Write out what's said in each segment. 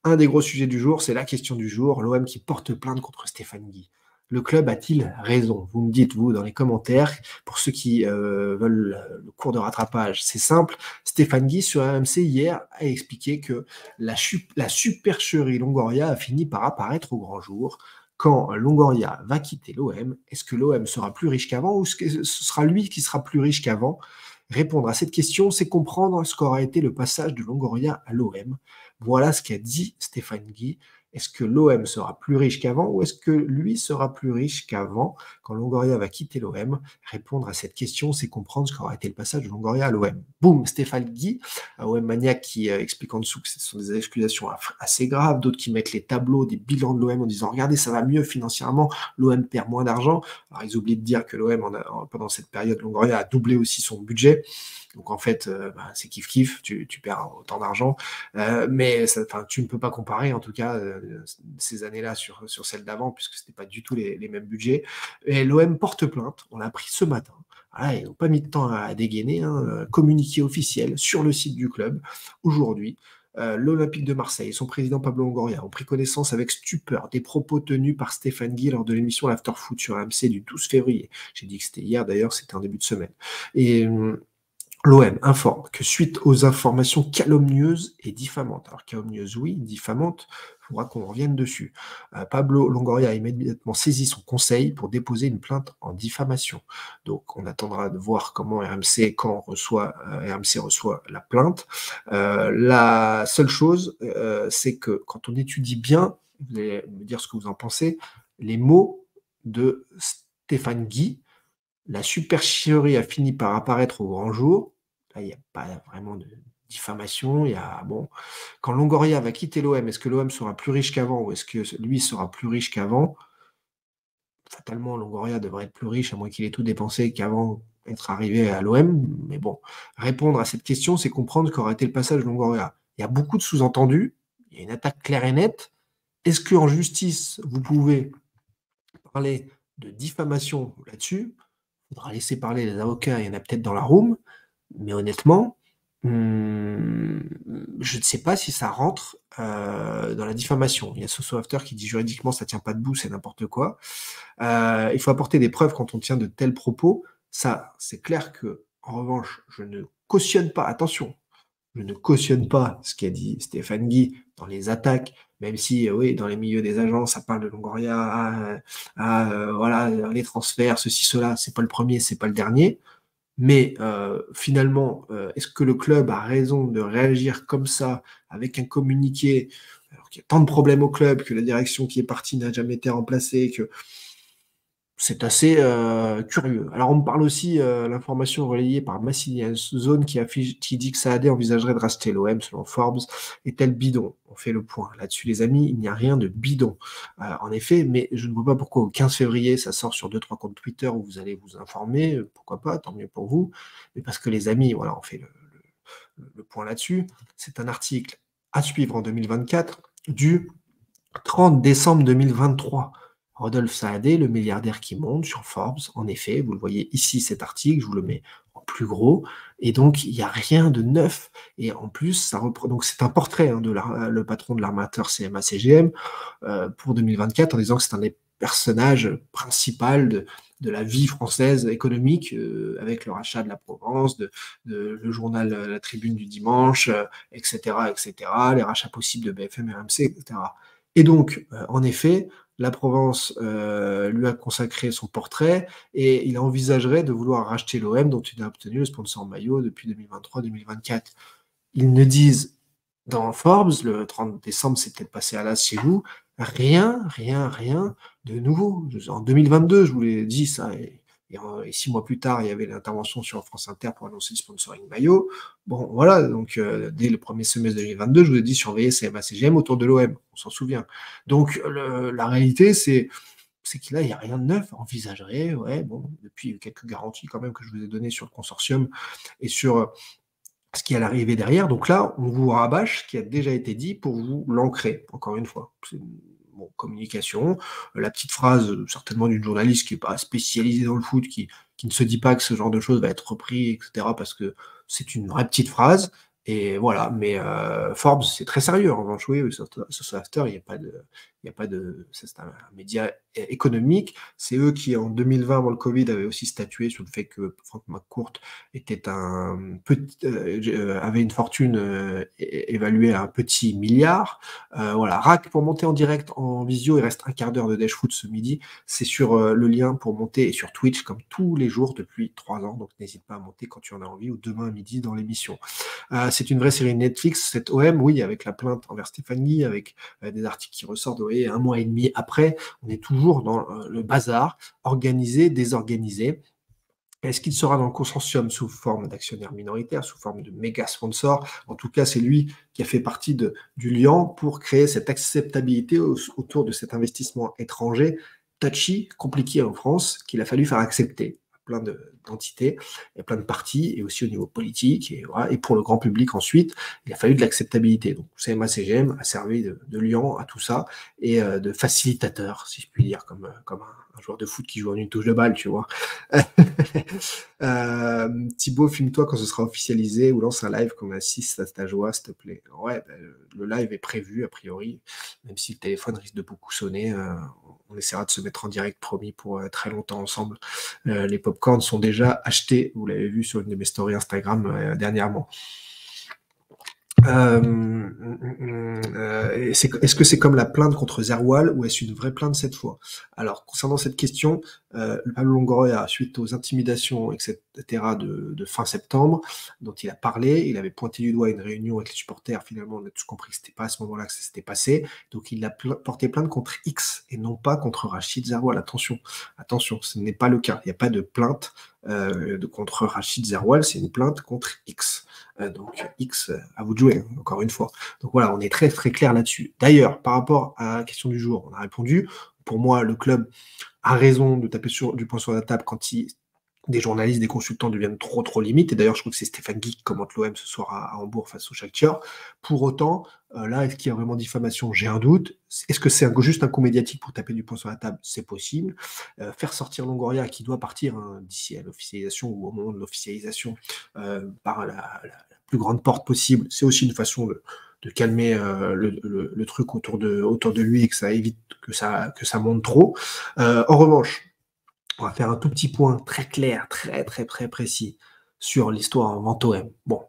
un des gros sujets du jour, c'est la question du jour, l'OM qui porte plainte contre Stéphane Guy. Le club a-t-il raison? Vous me dites, vous, dans les commentaires, pour ceux qui veulent le cours de rattrapage, c'est simple. Stéphane Guy, sur RMC, hier, a expliqué que la supercherie Longoria a fini par apparaître au grand jour. Quand Longoria va quitter l'OM, est-ce que l'OM sera plus riche qu'avant ou est-ce que ce sera lui qui sera plus riche qu'avant? Répondre à cette question, c'est comprendre ce qu'aura été le passage de Longoria à l'OM. Voilà ce qu'a dit Stéphane Guy. Est-ce que l'OM sera plus riche qu'avant ou est-ce que lui sera plus riche qu'avant quand Longoria va quitter l'OM? Répondre à cette question, c'est comprendre ce qu'aura été le passage de Longoria à l'OM. Boum, Stéphane Guy, un OM maniaque qui explique en dessous que ce sont des accusations assez graves, d'autres qui mettent les tableaux des bilans de l'OM en disant regardez, ça va mieux financièrement, l'OM perd moins d'argent. Alors ils oublient de dire que l'OM, pendant cette période, Longoria a doublé aussi son budget. Donc en fait, c'est kiff-kiff, tu perds autant d'argent. Mais tu ne peux pas comparer, en tout cas, ces années-là sur celles d'avant, puisque ce n'était pas du tout les mêmes budgets. Et l'OM porte plainte, on l'a appris ce matin. Voilà, ils n'ont pas mis de temps à dégainer, communiqué officiel sur le site du club. Aujourd'hui, l'Olympique de Marseille et son président Pablo Longoria ont pris connaissance avec stupeur des propos tenus par Stéphane Guy lors de l'émission l'After Foot sur AMC du 12 février. J'ai dit que c'était hier, d'ailleurs, c'était en début de semaine. Et l'OM informe que suite aux informations calomnieuses et diffamantes, alors calomnieuses oui, diffamantes, il faudra qu'on revienne dessus, Pablo Longoria a immédiatement saisi son conseil pour déposer une plainte en diffamation. Donc on attendra de voir comment RMC reçoit la plainte. La seule chose, c'est que quand on étudie bien, vous allez me dire ce que vous en pensez, les mots de Stéphane Guy, la supercherie a fini par apparaître au grand jour. Là, il n'y a pas vraiment de diffamation. Quand Longoria va quitter l'OM, est-ce que l'OM sera plus riche qu'avant ou est-ce que lui sera plus riche qu'avant? Fatalement, Longoria devrait être plus riche, à moins qu'il ait tout dépensé qu'avant être arrivé à l'OM. Mais bon, répondre à cette question, c'est comprendre qu'aurait été le passage de Longoria. Il y a beaucoup de sous-entendus. Il y a une attaque claire et nette. Est-ce qu'en justice, vous pouvez parler de diffamation là-dessus? Il faudra laisser parler les avocats, il y en a peut-être dans la room, mais honnêtement, je ne sais pas si ça rentre dans la diffamation. Il y a Soso After qui dit juridiquement ça tient pas debout, c'est n'importe quoi. Il faut apporter des preuves quand on tient de tels propos. Ça, c'est clair que, en revanche, je ne cautionne pas, attention, je ne cautionne pas ce qu'a dit Stéphane Guy dans les attaques, même si, oui, dans les milieux des agents, ça parle de Longoria, voilà, les transferts, ceci, cela, c'est pas le premier, c'est pas le dernier. Mais finalement, est-ce que le club a raison de réagir comme ça, avec un communiqué, alors qu'il y a tant de problèmes au club, que la direction qui est partie n'a jamais été remplacée, que c'est assez curieux. Alors, on me parle aussi, l'information relayée par Massilian Zone qui dit que Saadé envisagerait de racheter l'OM selon Forbes. Est-elle bidon? On fait le point. Là-dessus, les amis, il n'y a rien de bidon. En effet, mais je ne vois pas pourquoi au 15 février, ça sort sur 2-3 comptes Twitter où vous allez vous informer. Pourquoi pas, tant mieux pour vous. Mais parce que les amis, voilà, on fait le point là-dessus. C'est un article à suivre en 2024 du 30 décembre 2023. Rodolphe Saadé, le milliardaire qui monte sur Forbes, en effet, vous le voyez ici cet article, je vous le mets en plus gros, et donc il n'y a rien de neuf, et en plus, ça reprend, donc c'est un portrait de le patron de l'armateur CMA-CGM pour 2024, en disant que c'est un des personnages principaux de la vie française économique, avec le rachat de la Provence, le journal La Tribune du dimanche, etc., etc., les rachats possibles de BFM, RMC, etc. Et donc, en effet, la Provence lui a consacré son portrait et il envisagerait de vouloir racheter l'OM dont il a obtenu le sponsor maillot depuis 2023-2024. Ils ne disent dans Forbes, le 30 décembre, c'est peut-être passé à l'as chez vous, rien de nouveau. En 2022, je vous l'ai dit ça, et 6 mois plus tard, il y avait l'intervention sur France Inter pour annoncer le sponsoring maillot. Bon, voilà, donc dès le premier semestre 2022, je vous ai dit surveiller CMA-CGM autour de l'OM, on s'en souvient. Donc la réalité, c'est que là, il n'y a rien de neuf, envisagerait, ouais, bon, depuis quelques garanties quand même que je vous ai données sur le consortium et sur ce qui allait arriver derrière. Donc là, on vous rabâche ce qui a déjà été dit pour vous l'ancrer, encore une fois. C'est bon, communication, la petite phrase certainement d'une journaliste qui n'est pas spécialisée dans le foot, qui ne se dit pas que ce genre de choses va être repris, etc., parce que c'est une vraie petite phrase, Et voilà, mais Forbes, c'est très sérieux. En revanche, oui, sur After, il y a pas de, c'est un média économique. C'est eux qui, en 2020, avant le Covid, avaient aussi statué sur le fait que Frank McCourt était avait une fortune évaluée à un petit milliard. Voilà, RAC, pour monter en direct en visio, il reste un quart d'heure de Dash Foot ce midi. C'est sur le lien pour monter et sur Twitch, comme tous les jours depuis 3 ans. Donc n'hésite pas à monter quand tu en as envie ou demain à midi dans l'émission. C'est une vraie série Netflix, cette OM, oui, avec la plainte envers Stéphanie, avec des articles qui ressortent, oui, 1 mois et demi après, on est toujours dans le bazar, organisé, désorganisé. Est-ce qu'il sera dans le consortium sous forme d'actionnaire minoritaire, sous forme de méga sponsor? En tout cas, c'est lui qui a fait partie du liant pour créer cette acceptabilité autour de cet investissement étranger touchy, compliqué en France, qu'il a fallu faire accepter plein d'entités, et plein de partis, et aussi au niveau politique, et, voilà, et pour le grand public ensuite, il a fallu de l'acceptabilité. Donc CMA-CGM a servi de liant à tout ça, et de facilitateur, si je puis dire, comme un joueur de foot qui joue en une touche de balle, tu vois. Thibaut, filme-toi quand ce sera officialisé ou lance un live qu'on assiste à ta joie, s'il te plaît. Ouais, le live est prévu, a priori, même si le téléphone risque de beaucoup sonner. On essaiera de se mettre en direct, promis, pour très longtemps ensemble. Les popcorns sont déjà achetés, vous l'avez vu sur une de mes stories Instagram dernièrement. Est-ce que c'est comme la plainte contre Zerwal ou est-ce une vraie plainte cette fois? Alors, concernant cette question, Pablo Longoria, suite aux intimidations, etc., de fin septembre, dont il a parlé, il avait pointé du doigt une réunion avec les supporters, finalement, on a tous compris que c'était pas à ce moment-là que ça s'était passé, donc il a porté plainte contre X et non pas contre Rachid Zerwal. Attention, ce n'est pas le cas, il n'y a pas de plainte contre Rachid Zerwal, c'est une plainte contre X. Donc X, à vous de jouer, hein, encore une fois. Donc voilà, on est très très clair là-dessus. D'ailleurs, par rapport à la question du jour, on a répondu. Pour moi, le club a raison de taper du poing sur la table quand des journalistes, des consultants deviennent trop limites. Et d'ailleurs, je trouve que c'est Stéphane Guy qui commente l'OM ce soir à Hambourg face au Shakhtar. Pour autant, là, est-ce qu'il y a vraiment diffamation? J'ai un doute. Est-ce que c'est juste un coup médiatique pour taper du poing sur la table? C'est possible. Faire sortir Longoria, qui doit partir d'ici à l'officialisation ou au moment de l'officialisation par la plus grande porte possible, c'est aussi une façon de calmer le truc autour de lui et que ça évite que ça monte trop. En revanche, on va faire un tout petit point très clair, très précis sur l'histoire en Vento-M. Bon,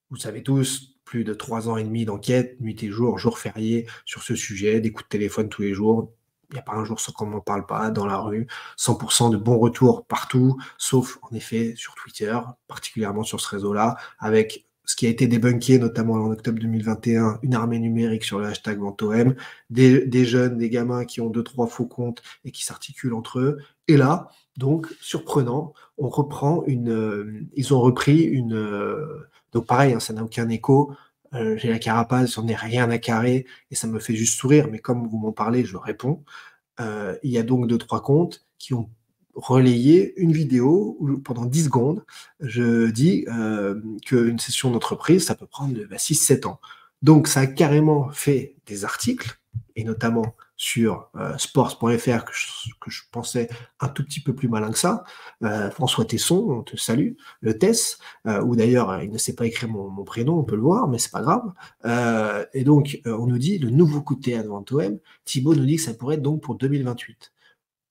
vous savez tous, plus de 3 ans et demi d'enquête, nuit et jour férié sur ce sujet, des coups de téléphone tous les jours. Il n'y a pas un jour sans qu'on n'en parle pas dans la rue. 100% de bons retours partout, sauf en effet sur Twitter, particulièrement sur ce réseau-là, avec ce qui a été débunké, notamment en octobre 2021, une armée numérique sur le hashtag VentoM, des jeunes, des gamins qui ont 2-3 faux comptes et qui s'articulent entre eux. Et là, donc, surprenant, ils ont repris donc pareil, hein, ça n'a aucun écho. J'ai la carapace, j'en ai rien à carrer et ça me fait juste sourire, mais comme vous m'en parlez, je réponds. Il y a donc 2-3 comptes qui ont relayé une vidéo où pendant 10 secondes, je dis qu'une session d'entreprise, ça peut prendre 6-7 ans. Donc ça a carrément fait des articles, et notamment sur sports.fr que je pensais un tout petit peu plus malin que ça. François Tesson, on te salue, le Tess, où d'ailleurs il ne sait pas écrire mon prénom, on peut le voir, mais c'est pas grave. Et donc on nous dit le nouveau coup de théâtre devant OM. Thibaut nous dit que ça pourrait être donc pour 2028.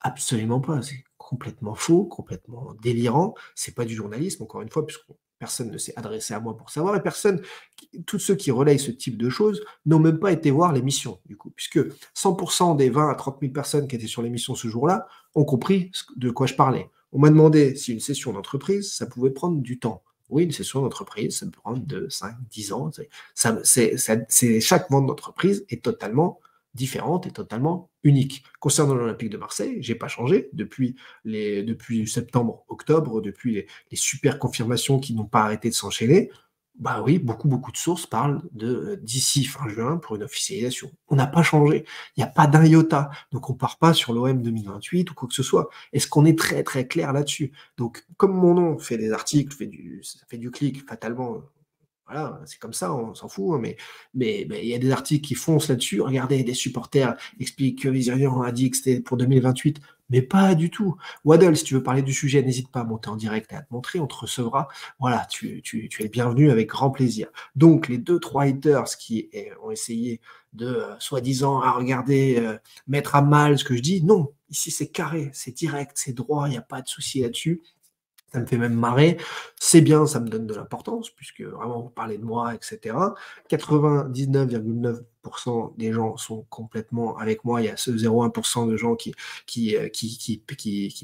Absolument pas, c'est complètement faux, complètement délirant. C'est pas du journalisme, encore une fois, puisque personne ne s'est adressé à moi pour savoir, et tous ceux qui relayent ce type de choses n'ont même pas été voir l'émission, du coup, puisque 100% des 20 à 30 000 personnes qui étaient sur l'émission ce jour-là ont compris de quoi je parlais. On m'a demandé si une session d'entreprise, ça pouvait prendre du temps. Oui, une session d'entreprise, ça peut prendre 2, 5, 10 ans. Chaque vente d'entreprise est totalement différente et totalement unique. Concernant l'Olympique de Marseille, j'ai pas changé depuis septembre, octobre, depuis les super confirmations qui n'ont pas arrêté de s'enchaîner. Bah oui, beaucoup de sources parlent d'ici fin juin pour une officialisation. On n'a pas changé. Il n'y a pas d'un iota. Donc on part pas sur l'OM 2028 ou quoi que ce soit. Est-ce qu'on est très très clair là-dessus? Donc comme mon nom fait des articles, ça fait du clic, fatalement, voilà, c'est comme ça, on s'en fout, hein, mais il y a des articles qui foncent là-dessus. Regardez, des supporters expliquent que Vizirian a dit que c'était pour 2028. Mais pas du tout. Waddle, si tu veux parler du sujet, n'hésite pas à monter en direct et à te montrer, on te recevra. Voilà, tu es le bienvenu avec grand plaisir. Donc, les deux, trois haters qui ont essayé de, soi-disant, à regarder, mettre à mal ce que je dis, non, ici c'est carré, c'est direct, c'est droit, il n'y a pas de souci là-dessus. Ça me fait même marrer. C'est bien, ça me donne de l'importance, puisque vraiment vous parlez de moi, etc. 99,9% des gens sont complètement avec moi. Il y a ce 0,1% de gens qui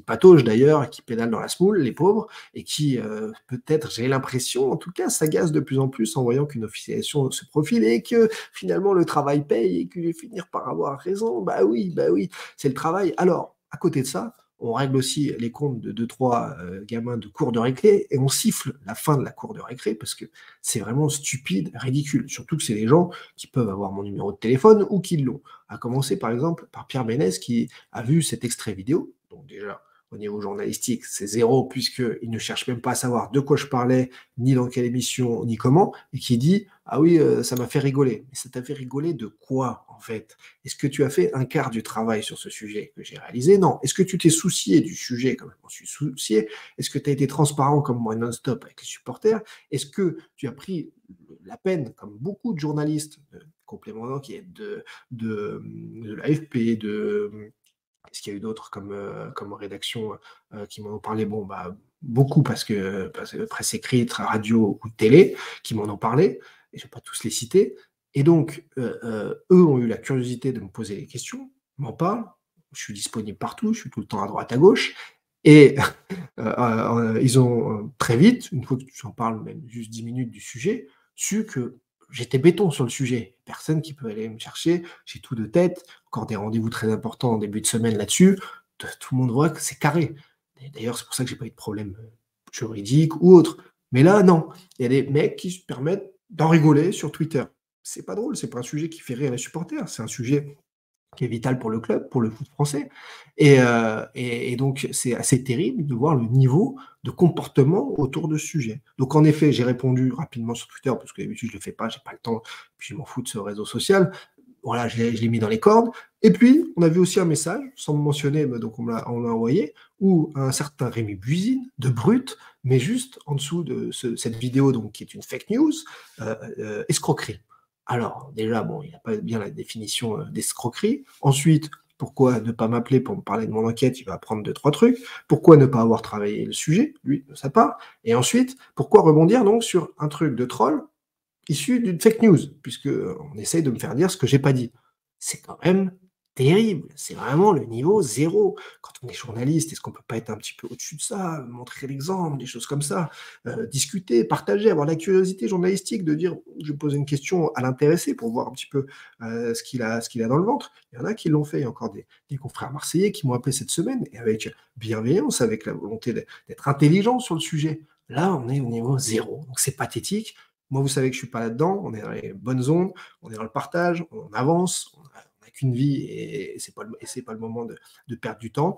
pataugent d'ailleurs, et qui pédalent dans la smoule, les pauvres, et qui, peut-être, j'ai l'impression, en tout cas, s'agacent de plus en plus en voyant qu'une officialisation se profile et que finalement le travail paye et que je vais finir par avoir raison. Bah oui, c'est le travail. Alors, à côté de ça, on règle aussi les comptes de deux trois gamins de cours de récré et on siffle la fin de la cour de récré parce que c'est vraiment stupide, ridicule. Surtout que c'est des gens qui peuvent avoir mon numéro de téléphone ou qui l'ont. À commencer par exemple par Pierre Ménès qui a vu cet extrait vidéo. Donc déjà, au niveau journalistique, c'est zéro puisqu'il ne cherche même pas à savoir de quoi je parlais, ni dans quelle émission, ni comment, et qui dit ah oui, ça m'a fait rigoler. Mais ça t'a fait rigoler de quoi en fait? Est-ce que tu as fait un quart du travail sur ce sujet que j'ai réalisé? Non. Est-ce que tu t'es soucié du sujet comme je m'en suis soucié? Est-ce que tu as été transparent comme moi non-stop avec les supporters? Est-ce que tu as pris la peine, comme beaucoup de journalistes complément d'enquête, de l'AFP, qu'est-ce qu'il y a eu d'autre comme rédaction qui m'en ont parlé? Bon, bah, beaucoup parce que presse écrite, radio ou télé, qui m'en ont parlé, et je ne vais pas tous les citer. Et donc, eux ont eu la curiosité de me poser des questions, m'en parlent, je suis disponible partout, je suis tout le temps à droite, à gauche, et ils ont très vite, une fois que tu en parles, même juste 10 minutes du sujet, su que j'étais béton sur le sujet. Personne qui peut aller me chercher, j'ai tout de tête, encore des rendez-vous très importants en début de semaine là-dessus. Tout le monde voit que c'est carré. Et d'ailleurs, c'est pour ça que j'ai pas eu de problème juridique ou autre. Mais là, non. Il y a des mecs qui se permettent d'en rigoler sur Twitter. C'est pas drôle, c'est pas un sujet qui fait rire les supporters, c'est un sujet qui est vital pour le club, pour le foot français. Et donc, c'est assez terrible de voir le niveau de comportement autour de ce sujet. Donc, en effet, j'ai répondu rapidement sur Twitter, parce que d'habitude, je ne le fais pas, j'ai pas le temps, puis je m'en fous de ce réseau social. Voilà, je l'ai mis dans les cordes. Et puis, on a vu aussi un message, sans me mentionner, mais donc on l'a envoyé, où un certain Rémi Buisine, de Brut, mais juste en dessous de cette vidéo, donc, qui est une fake news, escroquerie. Alors, déjà, bon, il n'y a pas bien la définition d'escroquerie. Ensuite, pourquoi ne pas m'appeler pour me parler de mon enquête? Il va apprendre deux, trois trucs. Pourquoi ne pas avoir travaillé le sujet, lui, de sa part? Et ensuite, pourquoi rebondir donc sur un truc de troll issu d'une fake news, puisque on essaye de me faire dire ce que j'ai pas dit. C'est quand même terrible. C'est vraiment le niveau zéro. Quand on est journaliste, est-ce qu'on peut pas être un petit peu au-dessus de ça, montrer l'exemple, des choses comme ça, discuter, partager, avoir la curiosité journalistique de dire, je pose une question à l'intéressé pour voir un petit peu ce qu'il a dans le ventre. Il y en a qui l'ont fait. Il y a encore des confrères marseillais qui m'ont appelé cette semaine et avec bienveillance, avec la volonté d'être intelligent sur le sujet. Là, on est au niveau zéro. Donc c'est pathétique. Moi, vous savez que je suis pas là-dedans. On est dans les bonnes ondes, on est dans le partage, on avance, on n'a qu'une vie et c'est pas le moment de perdre du temps.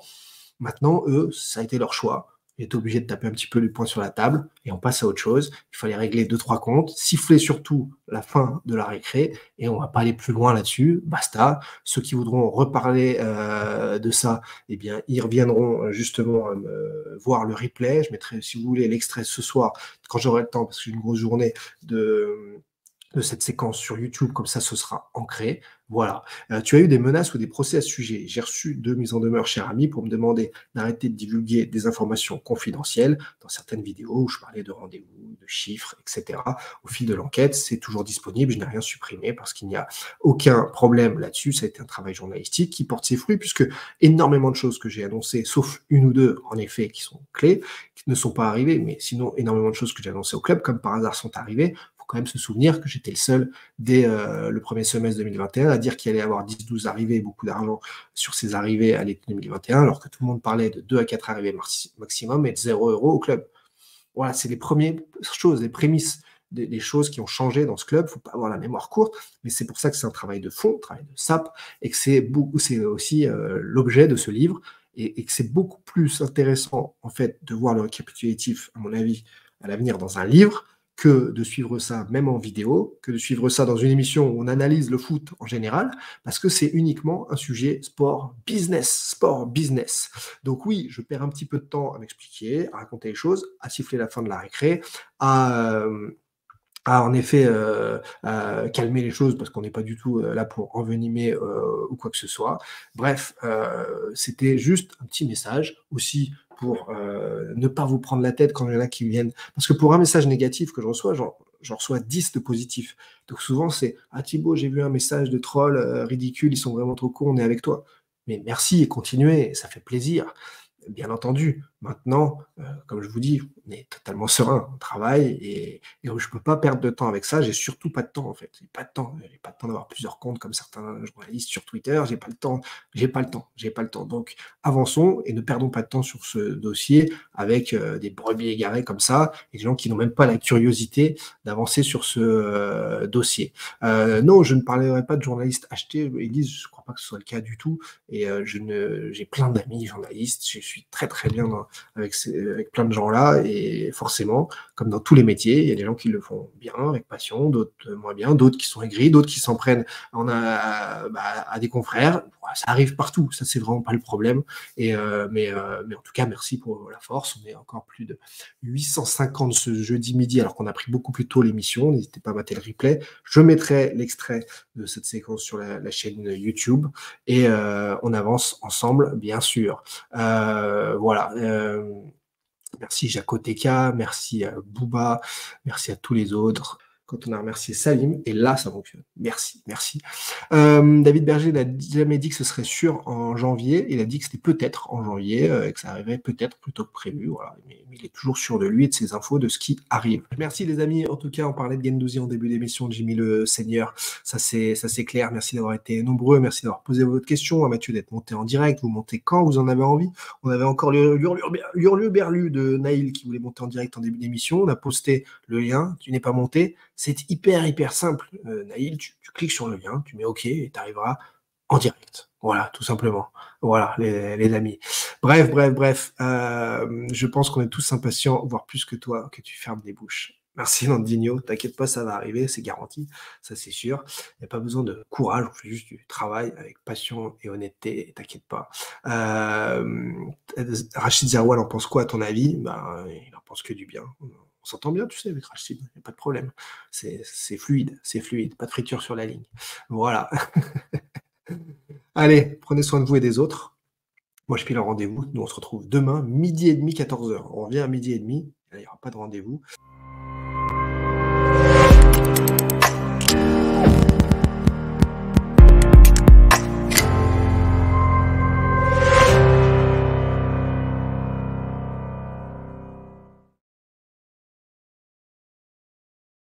Maintenant, eux, ça a été leur choix. Ils étaient obligés de taper un petit peu les points sur la table et on passe à autre chose. Il fallait régler deux, trois comptes, siffler surtout la fin de la récré et on va pas aller plus loin là-dessus. Basta. Ceux qui voudront reparler de ça, eh bien, ils reviendront justement voir le replay. Je mettrai, si vous voulez, l'extrait ce soir quand j'aurai le temps parce que j'ai une grosse journée de cette séquence sur YouTube, comme ça ce sera ancré. Voilà. Tu as eu des menaces ou des procès à ce sujet. J'ai reçu 2 mises en demeure, cher ami, pour me demander d'arrêter de divulguer des informations confidentielles dans certaines vidéos où je parlais de rendez-vous, de chiffres, etc. Au fil de l'enquête, c'est toujours disponible. Je n'ai rien supprimé parce qu'il n'y a aucun problème là-dessus. Ça a été un travail journalistique qui porte ses fruits puisque énormément de choses que j'ai annoncées, sauf une ou deux, en effet, qui sont clés, qui ne sont pas arrivées, mais sinon énormément de choses que j'ai annoncées au club, comme par hasard, sont arrivées. Quand même se souvenir que j'étais le seul dès le premier semestre 2021 à dire qu'il allait y avoir 10-12 arrivées et beaucoup d'argent sur ces arrivées à l'été 2021, alors que tout le monde parlait de 2 à 4 arrivées maximum et de 0 € au club. Voilà, c'est les premières choses, les prémices des choses qui ont changé dans ce club. Il ne faut pas avoir la mémoire courte, mais c'est pour ça que c'est un travail de fond, un travail de sape, et que c'est aussi l'objet de ce livre, et que c'est beaucoup plus intéressant, en fait, de voir le récapitulatif, à mon avis, à l'avenir dans un livre, que de suivre ça même en vidéo, que de suivre ça dans une émission où on analyse le foot en général, parce que c'est uniquement un sujet sport business. Donc oui, je perds un petit peu de temps à m'expliquer, à raconter les choses, à siffler la fin de la récré, à en effet calmer les choses parce qu'on n'est pas du tout là pour envenimer ou quoi que ce soit. Bref, c'était juste un petit message aussi pour ne pas vous prendre la tête quand il y en a qui viennent. Parce que pour un message négatif que je reçois, j'en reçois 10 de positifs. Donc souvent c'est « Ah Thibaut, j'ai vu un message de troll ridicule, ils sont vraiment trop cons, on est avec toi. » Mais merci et continuez, ça fait plaisir. Bien entendu, maintenant, comme je vous dis, on est totalement serein, on travaille et je ne peux pas perdre de temps avec ça. J'ai surtout pas de temps en fait. J'ai pas de temps. J'ai pas de temps d'avoir plusieurs comptes comme certains journalistes sur Twitter. J'ai pas le temps. J'ai pas le temps. J'ai pas le temps. Donc avançons et ne perdons pas de temps sur ce dossier avec des brebis égarées comme ça et des gens qui n'ont même pas la curiosité d'avancer sur ce dossier. Non, je ne parlerai pas de journalistes achetés. Élise, je ne crois pas que ce soit le cas du tout. Et j'ai plein d'amis journalistes. Je suis très très bien avec plein de gens là et forcément, comme dans tous les métiers, il y a des gens qui le font bien, avec passion, d'autres moins bien, d'autres qui sont aigris, d'autres qui s'en prennent à des confrères. Ça arrive partout, ça c'est vraiment pas le problème. Mais en tout cas, merci pour la force. On est encore plus de 850 ce jeudi midi, alors qu'on a pris beaucoup plus tôt l'émission. N'hésitez pas à mater le replay. Je mettrai l'extrait de cette séquence sur la chaîne YouTube et on avance ensemble, bien sûr. Voilà. Merci Jaco TK, merci à Booba, merci à tous les autres. Quand on a remercié Salim, et là ça fonctionne. Merci, merci. David Berger n'a jamais dit que ce serait sûr en janvier. Il a dit que c'était peut-être en janvier, et que ça arriverait peut-être plutôt que prévu. Voilà. Mais il est toujours sûr de lui et de ses infos, de ce qui arrive. Merci les amis. En tout cas, on parlait de Guendouzi en début d'émission, de Jimmy le Seigneur. Ça c'est clair. Merci d'avoir été nombreux. Merci d'avoir posé votre question. À Mathieu d'être monté en direct. Vous montez quand vous en avez envie. On avait encore l'Hurlu de Naïl qui voulait monter en direct en début d'émission. On a posté le lien. Tu n'es pas monté. C'est hyper simple. Naïl, tu cliques sur le lien, tu mets OK et tu arriveras en direct. Voilà, tout simplement. Voilà, les amis. Bref. Je pense qu'on est tous impatients, voire plus que toi, que tu fermes des bouches. Merci Landinho, t'inquiète pas, ça va arriver, c'est garanti, ça c'est sûr. Il n'y a pas besoin de courage, on fait juste du travail avec passion et honnêteté, t'inquiète pas. Rachid Zerwal en pense quoi à ton avis? Il en pense que du bien. On s'entend bien, tu sais, avec Rachid, il n'y a pas de problème. C'est fluide, pas de friture sur la ligne. Voilà. Allez, prenez soin de vous et des autres. Moi, je file un rendez-vous. Nous, on se retrouve demain, 12h30, 14h. On revient à 12h30. Il n'y aura pas de rendez-vous.